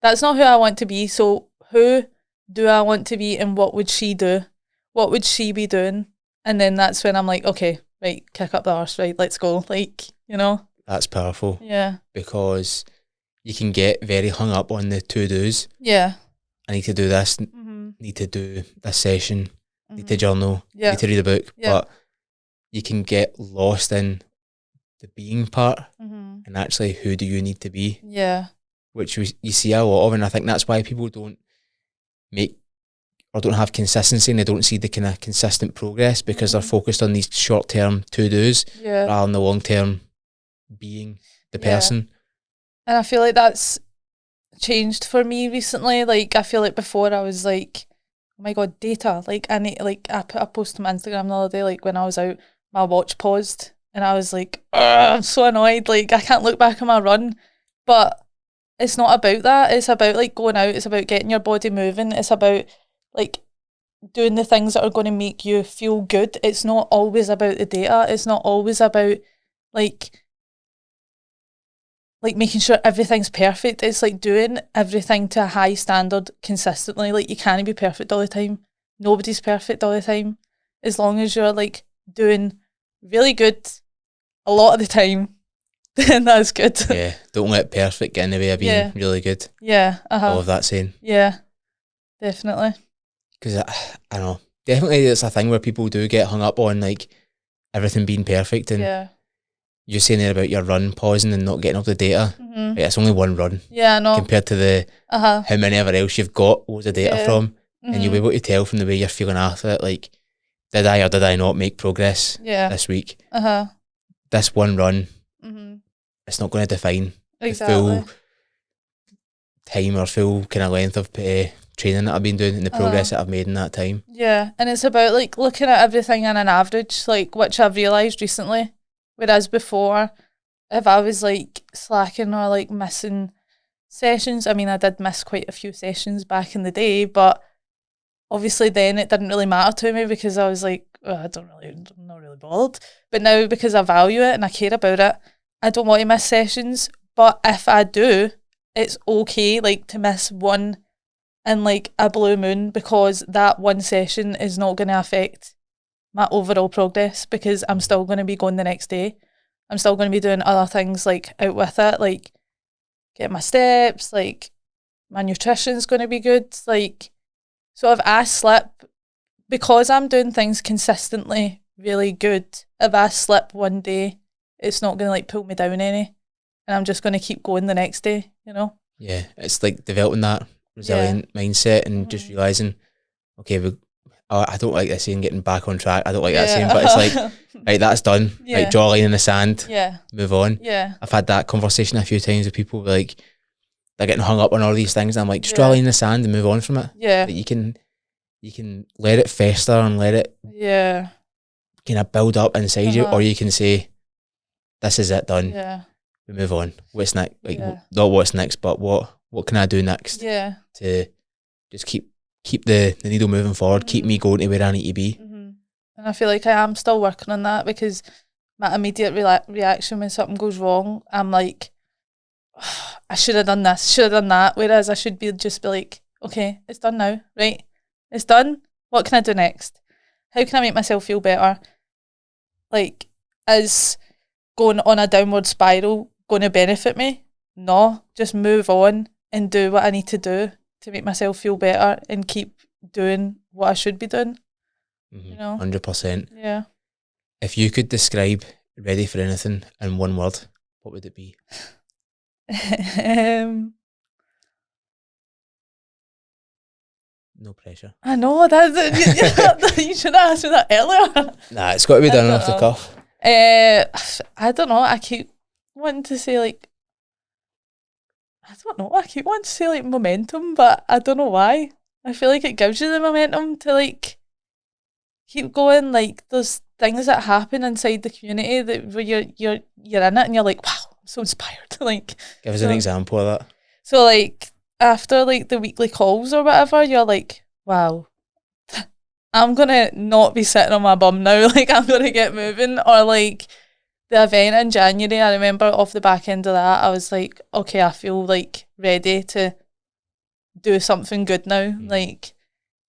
that's not who I want to be, so who do I want to be, and what would she do? What would she be doing? And then that's when I'm like, okay, right, kick up the arse, right, let's go. Like, you know? That's powerful. Yeah. Because you can get very hung up on the to-dos. Yeah. I need to do this, need to do this session, need to journal, need to read a book. But you can get lost in the being part and actually who do you need to be. Yeah. Which you see a lot of, and I think that's why people don't make or don't have consistency, and they don't see the kind of consistent progress because they're focused on these short-term to-dos rather than the long-term being the person. And I feel like that's changed for me recently. Like, I feel like before I was like, oh my God, data. Like, I put a post on my Instagram the other day, like when I was out, my watch paused and I was like, I'm so annoyed. Like, I can't look back on my run. But it's not about that. It's about like going out. It's about getting your body moving. It's about like doing the things that are going to make you feel good. It's not always about the data. It's not always about like making sure everything's perfect. It's like doing everything to a high standard consistently. Like, you can't be perfect all the time. Nobody's perfect all the time. As long as you're like doing really good a lot of the time, then that's good. Yeah, don't let perfect get in the way of being really good. Yeah, I love that saying. Yeah, definitely. Because I don't know, definitely it's a thing where people do get hung up on like everything being perfect, and you're saying there about your run pausing and not getting up the data. Like, it's only one run. Yeah, I know. Compared to the how many ever else you've got loads of data from, and you'll be able to tell from the way you're feeling after it, like, did I or did I not make progress this week? This one run, it's not going to define the full time or full kind of length of training that I've been doing and the progress that I've made in that time. Yeah, and it's about like looking at everything on an average, like, which I've realised recently. Whereas before, if I was like slacking or like missing sessions, I mean, I did miss quite a few sessions back in the day, but obviously then it didn't really matter to me because I was like, oh, I'm not really bothered. But now, because I value it and I care about it, I don't want to miss sessions. But if I do, it's okay like to miss one in like a blue moon, because that one session is not going to affect my overall progress, because I'm still going to be going the next day. I'm still going to be doing other things like out with it, like get my steps, like my nutrition's going to be good. Like, so if I slip, because I'm doing things consistently really good, if I slip one day, it's not going to like pull me down any, and I'm just going to keep going the next day, you know? Yeah, it's like developing that resilient mindset and just realising, okay, I don't like this saying, getting back on track. I don't like that saying, but it's like, right, that's done. Like, draw a line in the sand, move on. Yeah. I've had that conversation a few times with people, like, they're getting hung up on all these things. And I'm like, just draw a line in the sand and move on from it. Yeah. Like, you can let it fester and let it kind of build up inside you, or you can say, this is it, done. Yeah. We move on. What's next? Like, not what's next, but what can I do next? Yeah. To just keep the needle moving forward, keep me going to where I need to be. And I feel like I am still working on that, because my immediate reaction when something goes wrong, I'm like, oh, I should have done this, should have done that. Whereas I should be like, okay, it's done now, right? It's done. What can I do next? How can I make myself feel better? Like, is going on a downward spiral going to benefit me? No, just move on and do what I need to do to make myself feel better and keep doing what I should be doing. You know? 100%. Yeah. If you could describe Ready for Anything in one word, what would it be? No pressure. I know, you should have asked me that earlier. Nah, it's got to be done off the cuff. I don't know. I keep wanting to say like, I don't know. I keep wanting to say like momentum, but I don't know why. I feel like it gives you the momentum to like keep going. Like, there's things that happen inside the community that where you're in it and you're like, wow, I'm so inspired. Like, give us an example of that. So like after like the weekly calls or whatever, you're like, wow, I'm gonna not be sitting on my bum now. Like, I'm gonna get moving. Or like the event in January, I remember off the back end of that, I was like, okay, I feel like ready to do something good now. Like,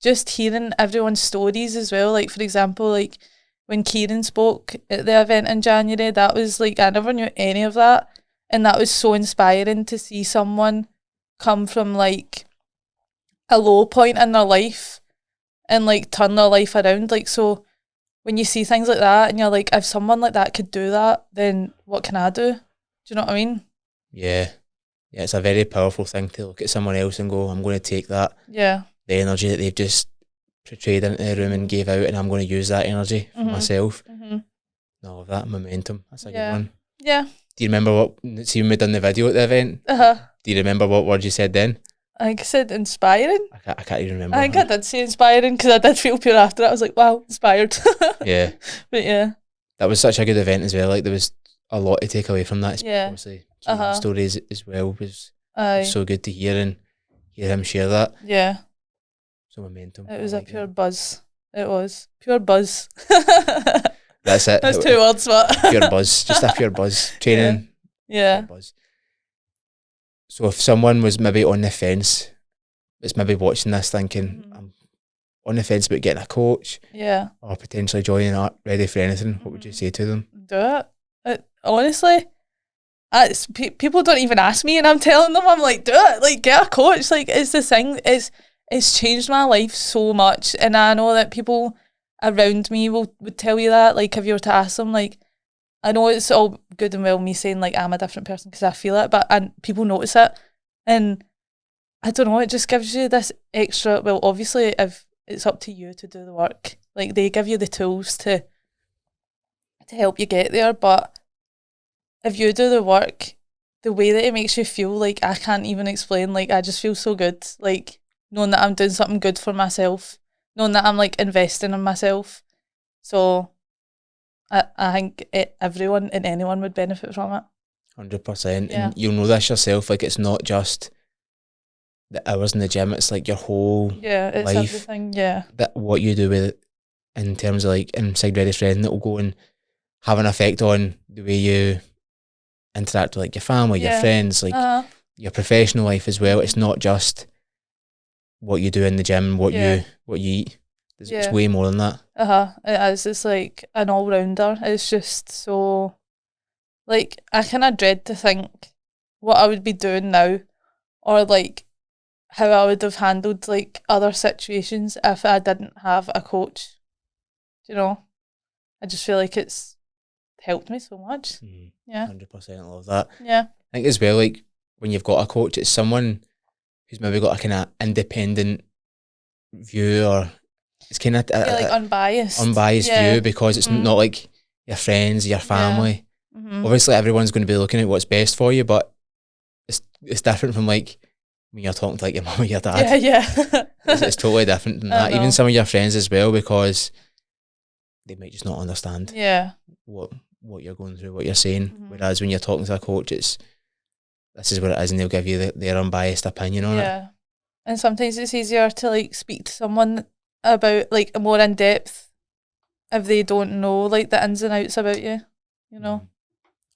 just hearing everyone's stories as well. Like, for example, like when Kieran spoke at the event in January, that was like, I never knew any of that. And that was so inspiring to see someone come from like a low point in their life and like turn their life around. Like, so when you see things like that and you're like, if someone like that could do that, then what can I do? Do you know what I mean? Yeah. Yeah, it's a very powerful thing to look at someone else and go, I'm going to take that. Yeah. The energy that they've just portrayed into the room and gave out, and I'm going to use that energy for myself. Mhm. No, that momentum. That's a good Yeah. one. Yeah. Do you remember what? See when we done the video at the event? Do you remember what word you said then? I think I said inspiring. I can't even remember. I think I did say inspiring because I did feel pure after it. I was like, wow, inspired. Yeah. But yeah. That was such a good event as well. Like there was a lot to take away from that. Yeah. Obviously, Keane's stories as well was Aye. so good to hear and hear him share that. Yeah. So momentum. It was a pure buzz. It was. Pure buzz. That's it. That's 2 words, but pure buzz. Just a pure buzz. Training. Yeah. Pure buzz. So if someone was maybe on the fence, it's maybe watching this thinking, I'm on the fence about getting a coach, or potentially joining Art Ready for Anything, what would you say to them? Do it. Honestly, people don't even ask me, and I'm telling them, I'm like, do it. Like, get a coach. Like, it's the thing. It's changed my life so much, and I know that people around me would tell you that. Like, if you were to ask them, like, I know it's all good and well me saying like I'm a different person because I feel it, and people notice it, and I don't know, it just gives you this extra. Well, obviously, if it's up to you to do the work, like they give you the tools to help you get there, but if you do the work, the way that it makes you feel, like I can't even explain. Like I just feel so good, like knowing that I'm doing something good for myself, knowing that I'm like investing in myself. So I think everyone and anyone would benefit from it. 100%. And you'll know this yourself. Like it's not just the hours in the gym. It's like your whole it's life. Everything. Yeah. That what you do with it in terms of like inside Ready for Anything, that will go and have an effect on the way you interact with like your family, your friends, like your professional life as well. It's not just what you do in the gym, what you eat. It's way more than that. It is. It's like an all-rounder. It's just so, like, I kind of dread to think what I would be doing now, or like how I would have handled like other situations if I didn't have a coach. You know, I just feel like it's helped me so much. 100%. I love that. Yeah. I think as well, like when you've got a coach, it's someone who's maybe got a kind of independent view, or it's kind of like unbiased view, because it's not like your friends, your family. Obviously everyone's going to be looking at what's best for you, but it's different from like when you're talking to like your mum or your dad. It's totally different than that. Even some of your friends as well, because they might just not understand what you're going through, what you're saying. Whereas when you're talking to a coach, this is what it is, and they'll give you their unbiased opinion on it. And sometimes it's easier to like speak to someone about like more in depth if they don't know like the ins and outs about you, you know.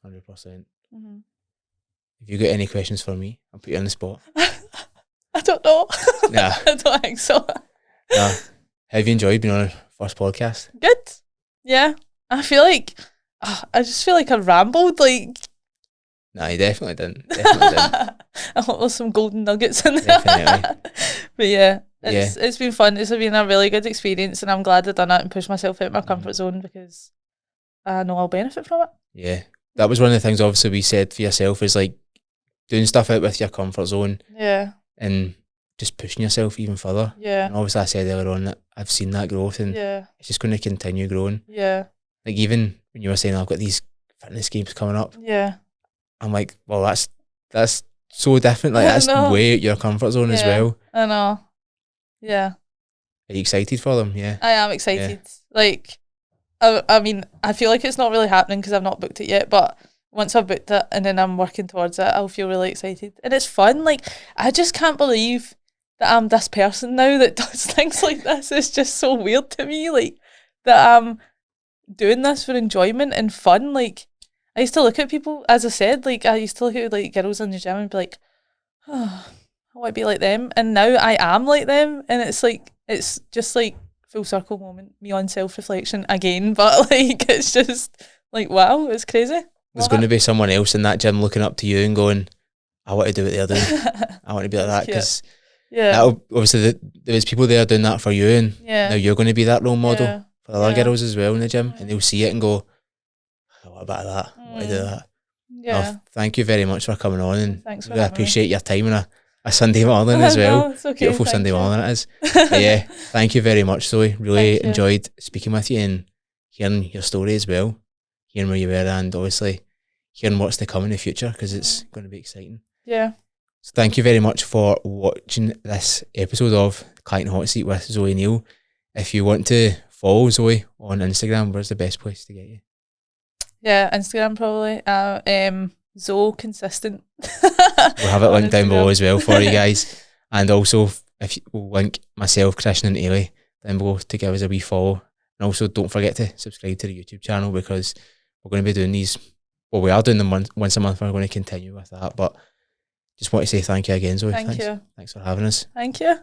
100%. Have you got any questions for me? I'll put you on the spot. I don't know. Nah. I don't think so. Nah. Have you enjoyed being on our first podcast? Good. Yeah. I just feel like I rambled, like. Nah, you definitely didn't. I hope there's some golden nuggets in there. Definitely. But yeah, it's been fun. It's been a really good experience, and I'm glad I've done it and pushed myself out of my comfort zone, because I know I'll benefit from it. Yeah. That was one of the things obviously we said for yourself, is like doing stuff out with your comfort zone. Yeah. And just pushing yourself even further. Yeah. And obviously I said earlier on that I've seen that growth, and it's just going to continue growing. Yeah. Like even when you were saying I've got these fitness games coming up. Yeah. I'm like, well, that's so different. Like that's way out your comfort zone as well. I know. Yeah. Are you excited for them? Yeah. I am excited. Yeah. Like, I mean, I feel like it's not really happening because I've not booked it yet, but once I've booked it and then I'm working towards it, I'll feel really excited. And it's fun. Like, I just can't believe that I'm this person now that does things like this. It's just so weird to me, like, that I'm doing this for enjoyment and fun. Like, I used to look at people, as I said, like, I used to look at, like, girls in the gym and be like, oh, I want to be like them. And now I am like them. And it's like, it's just like full circle moment, me on self-reflection again. But, like, it's just like, wow, it's crazy. There's going to be someone else in that gym looking up to you and going, I want to do what they're doing. I want to be like that, because obviously there's people there doing that for you, and now you're going to be that role model for other girls as well in the gym, and they'll see it and go, oh, what about that? I want to do that. Yeah. Oh, thank you very much for coming on, and I appreciate your time, and a Sunday morning as well. No, it's okay. Beautiful Thank Sunday you. morning it is. But yeah, thank you very much, Zoe. Really Thank you. enjoyed speaking with you and hearing your story as well, hearing where you were, and obviously hearing what's to come in the future, because it's going to be exciting. Yeah. So thank you very much for watching this episode of Client Hot Seat with Zoe Neill. If you want to follow Zoe on Instagram, where's the best place to get you? Yeah, Instagram probably. Zoe Consistent. We'll have it linked down below Instagram. as well for you guys. And also, if we'll link myself, Christian and Ailey down below to give us a wee follow. And also, don't forget to subscribe to the YouTube channel, because we're going to be doing these. Well, we are doing them once a month. We're going to continue with that. But just want to say thank you again, Zoe. Thank you. Thanks for having us. Thank you.